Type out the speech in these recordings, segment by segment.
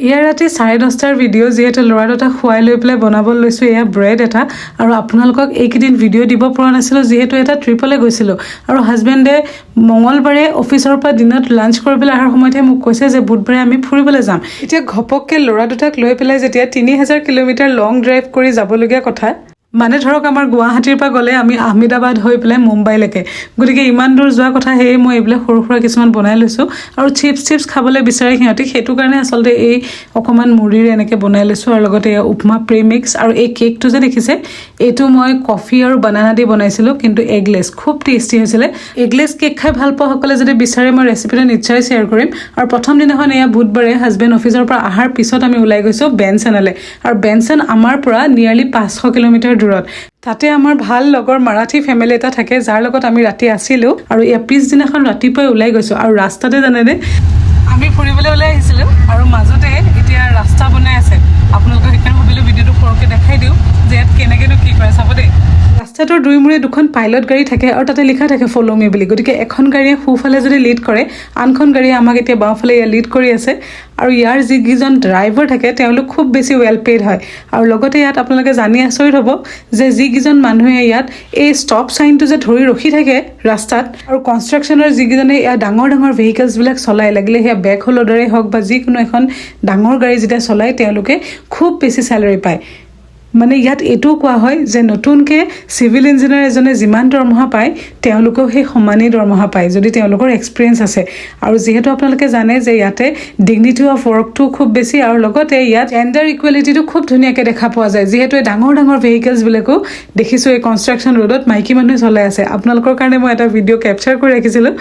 এয়া ৰাতি 10:30টাৰ ভিডিঅ' যিহেতু ল'ৰা দুটা খুৱাই লৈ পেলাই বনাব লৈছোঁ এয়া ব্ৰেড এটা আৰু আপোনালোকক এইকেইদিন ভিডিঅ' দিব পৰা নাছিলোঁ যিহেতু এটা ট্ৰিপলৈ গৈছিলোঁ আৰু হাজবেণ্ডে মঙলবাৰে অফিচৰ পৰা দিনত লাঞ্চ কৰিবলৈ অহাৰ সময়তহে মোক কৈছে যে বুধবাৰে আমি ফুৰিবলৈ যাম এতিয়া ঘপককৈ ল'ৰা দুটাক লৈ পেলাই যেতিয়া 3000 কিলোমিটাৰ লং ড্ৰাইভ কৰি যাবলগীয়া কথা মানে ধৰক আমাৰ গুৱাহাটীৰ পৰা গ'লে আমি আহমেদাবাদ হৈ পেলাই মুম্বাইলৈকে গতিকে ইমান দূৰ যোৱা কথা সেয়ে মই এইবিলাক সৰু সুৰা কিছুমান বনাই লৈছোঁ আৰু চিপছ খাবলৈ বিচাৰে সিহঁতি সেইটো কাৰণে আচলতে এই অকণমান মুড়িৰে এনেকৈ বনাই লৈছোঁ আৰু লগতে এয়া উপমা প্ৰিমিক্স আৰু এই কেকটো যে দেখিছে এইটো মই কফি আৰু বানানা দি বনাইছিলোঁ কিন্তু এগলেছ খুব টেষ্টি হৈছিলে এগলেছ কেক খাই ভাল পোৱাসকলে যদি বিচাৰে মই ৰেচিপিটো নিশ্চয় শ্বেয়াৰ কৰিম আৰু প্ৰথম দিনাখন এয়া বুধবাৰে হাজবেণ্ড অফিচৰ পৰা অহাৰ পিছত আমি ওলাই গৈছোঁ বেনচেনলৈ আৰু বেনচেন আমাৰ পৰা নিয়াৰলি 500 কিলোমিটাৰ দূৰত তাতে আমাৰ ভাল লগৰ মাৰাঠী ফেমিলি এটা থাকে যাৰ লগত আমি ৰাতি আছিলোঁ আৰু ইয়াৰ পিছদিনাখন ৰাতিপুৱাই ওলাই গৈছোঁ আৰু ৰাস্তাতে জানেনে আমি ফুৰিবলৈ ওলাই আহিছিলোঁ আৰু মাজতে এতিয়া ৰাস্তা বনাই আছে আপোনালোকক সেইকাৰণে ভাবিলোঁ ভিডিঅ'টো সৰহকৈ দেখাই দিওঁ যে ইয়াত কেনেকৈনো কি কৰে চাব দেই ৰাস্তাটোৰ দুই মূৰে দুখন পাইলট গাড়ী থাকে আৰু তাতে লিখা থাকে ফ'ল' মি বুলি গতিকে এখন গাড়ীয়ে সোঁফালে যদি লিড কৰে আনখন গাড়ীয়ে আমাক এতিয়া বাওঁফালে ইয়াত লিড কৰি আছে আৰু ইয়াৰ যিকেইজন ড্ৰাইভাৰ থাকে তেওঁলোক খুব বেছি ৱেল পেইড হয় আৰু লগতে ইয়াত আপোনালোকে জানি আচৰিত হ'ব যে যিকেইজন মানুহে ইয়াত এই ষ্টপ চাইনটো যে ধৰি ৰখি থাকে ৰাস্তাত আৰু কনষ্ট্ৰাকশ্যনৰ যিকেইজনে ইয়াত ডাঙৰ ডাঙৰ ভেহিকলছবিলাক চলায় লাগিলে সেয়া বেক হোল্ডাৰেই হওক বা যিকোনো এখন ডাঙৰ গাড়ী যেতিয়া চলায় তেওঁলোকে খুব বেছি চেলাৰী পায় মানে ইয়াত এইটোও কোৱা হয় যে নতুনকৈ চিভিল ইঞ্জিনিয়াৰ এজনে যিমান দৰমহা পায় তেওঁলোকেও সেই সমানেই দৰমহা পায় যদি তেওঁলোকৰ এক্সপিৰিয়েঞ্চ আছে আৰু যিহেতু আপোনালোকে জানে যে ইয়াতে ডিগনিটি অফ ৱৰ্কটো খুব বেছি আৰু লগতে ইয়াত জেণ্ডাৰ ইকুৱেলিটিটো খুব ধুনীয়াকৈ দেখা পোৱা যায় যিহেতু এই ডাঙৰ ডাঙৰ ভেহিকেলছবিলাকো দেখিছোঁ এই কনষ্ট্ৰাকশ্যন ৰোডত মাইকী মানুহে চলাই আছে আপোনালোকৰ কাৰণে মই এটা ভিডিঅ' কেপচাৰ কৰি ৰাখিছিলোঁ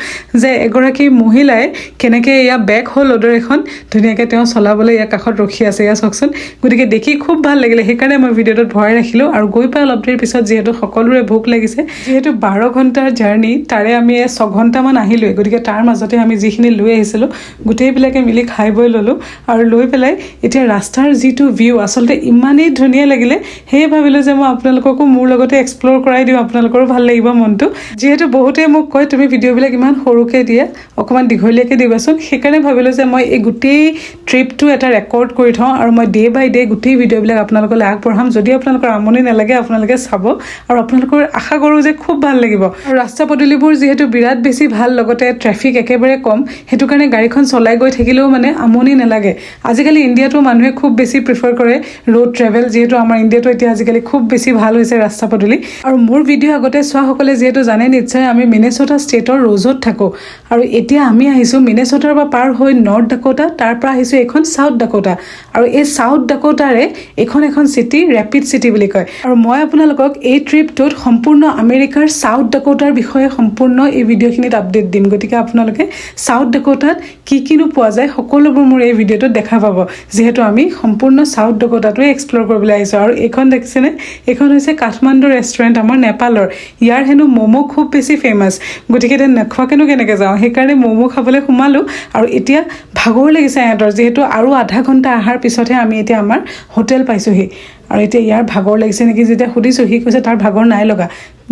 যে এগৰাকী মহিলাই কেনেকৈ এয়া বেক হ'ল লোডৰ এখন ধুনীয়াকৈ তেওঁ চলাবলৈ ইয়াৰ কাষত ৰখি আছে এয়া চাওকচোন গতিকে দেখি খুব ভাল লাগিলে সেইকাৰণে মই ভিডিঅ'টোত ভৰাই ৰাখিলোঁ আৰু গৈ পাই অলপ দেৰিৰ পিছত যিহেতু সকলোৰে ভোক লাগিছে যিহেতু 12 ঘণ্টাৰ জাৰ্ণি তাৰে আমি 6 ঘণ্টামান আহিলোঁৱে গতিকে তাৰ মাজতে আমি যিখিনি লৈ আহিছিলোঁ গোটেইবিলাকে মিলি খাই বৈ ল'লোঁ আৰু লৈ পেলাই এতিয়া ৰাস্তাৰ যিটো ভিউ আচলতে ইমানেই ধুনীয়া লাগিলে সেয়ে ভাবিলোঁ যে মই আপোনালোককো মোৰ লগতে এক্সপ্ল'ৰ কৰাই দিওঁ আপোনালোকৰো ভাল লাগিব মনটো যিহেতু বহুতেই মোক কয় তুমি ভিডিঅ'বিলাক ইমান সৰুকৈ দিয়া অকণমান দীঘলীয়াকৈ দিবাচোন সেইকাৰণে ভাবিলোঁ যে মই এই গোটেই ট্ৰিপটো এটা ৰেকৰ্ড কৰি থওঁ আৰু মই ডে বাই ডে গোটেই ভিডিঅ'বিলাক আপোনালোকলৈ আগবঢ়াম যদি আপোনালোকৰ আমনি নালাগে আপোনালোকে চাব আৰু আপোনালোকৰ আশা কৰোঁ যে খুব ভাল লাগিব আৰু ৰাস্তা পদূলিবোৰ যিহেতু বিৰাট বেছি ভাল লগতে ট্ৰেফিক একেবাৰে কম সেইটো কাৰণে গাড়ীখন চলাই গৈ থাকিলেও মানে আমনি নালাগে আজিকালি ইণ্ডিয়াতো মানুহে খুব বেছি প্ৰিফাৰ কৰে ৰোড ট্ৰেভেল যিহেতু আমাৰ ইণ্ডিয়াতো এতিয়া আজিকালি খুব বেছি ভাল হৈছে ৰাস্তা পদূলি আৰু মোৰ ভিডিঅ' আগতে চোৱাসকলে যিহেতু জানে নিশ্চয় আমি মিনেছ'টা ষ্টেটৰ ৰ'জত থাকোঁ আৰু এতিয়া আমি আহিছোঁ মিনেছ'টাৰ পৰা পাৰ হৈ নৰ্থ ডাকোটা তাৰ পৰা আহিছোঁ এইখন চাউথ ডাকোটা আৰু এই চাউথ ডাকোটাৰে এখন চিটি ৰেপিড চিটি বুলি কয় আৰু মই আপোনালোকক এই ট্ৰিপটোত সম্পূৰ্ণ আমেৰিকাৰ চাউথ ডাকোটাৰ বিষয়ে সম্পূৰ্ণ এই ভিডিঅ'খিনিত আপডেট দিম গতিকে আপোনালোকে চাউথ ডাকোটাত কিনো পোৱা যায় সকলোবোৰ মোৰ এই ভিডিঅ'টোত দেখা পাব যিহেতু আমি সম্পূৰ্ণ চাউথ ডাকোটাটোৱে এক্সপ্ল'ৰ কৰিবলৈ আহিছোঁ আৰু এইখন দেখিছেনে এইখন হৈছে কাঠমাণ্ডু ৰেষ্টুৰেণ্ট আমাৰ নেপালৰ ইয়াৰ হেনো ম'ম' খুব বেছি ফেমাছ গতিকে এতিয়া নোখোৱাকেনো কেনেকৈ যাওঁ সেইকাৰণে ম'ম' খাবলৈ সোমালোঁ আৰু এতিয়া ভাগৰ লাগিছে ইহঁতৰ যিহেতু আৰু আধা ঘণ্টা অহাৰ পিছতহে আমি এতিয়া আমাৰ হোটেল পাইছোঁহি আৰু এতিয়া ইয়াৰ ভাগৰ লাগিছে নেকি যেতিয়া সুধিছোঁ সি কৈছে তাৰ ভাগৰ নাই লগা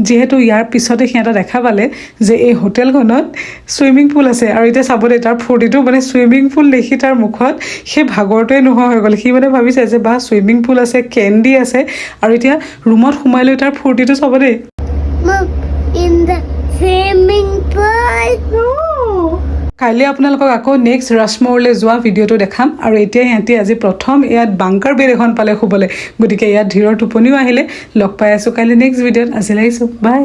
যিহেতু ইয়াৰ পিছতে সিহঁতে দেখা পালে যে এই হোটেলখনত চুইমিং পুল আছে আৰু এতিয়া চাব দেই তাৰ ফূৰ্তিটো মানে চুইমিং পুল দেখি তাৰ মুখত সেই ভাগৰটোৱে নোহোৱা হৈ গ'ল সি মানে ভাবিছে যে বা চুইমিং পুল আছে কেণ্ডি আছে আৰু এতিয়া ৰুমত সোমাই লৈ তাৰ ফূৰ্তিটো চাব দেই কাইলৈ আপোনালোকক আকৌ নেক্সট ৰাছমোৰলৈ যোৱা ভিডিঅ'টো দেখাম আৰু এতিয়া সিহঁতি আজি প্ৰথম ইয়াত বাংকাৰ বেড এখন পালে শুবলৈ গতিকে ইয়াত ধীৰৰ টোপনিও আহিলে লগ পাই আছোঁ কাইলৈ নেক্সট ভিডিঅ'ত আজিলৈ আহিছোঁ বাই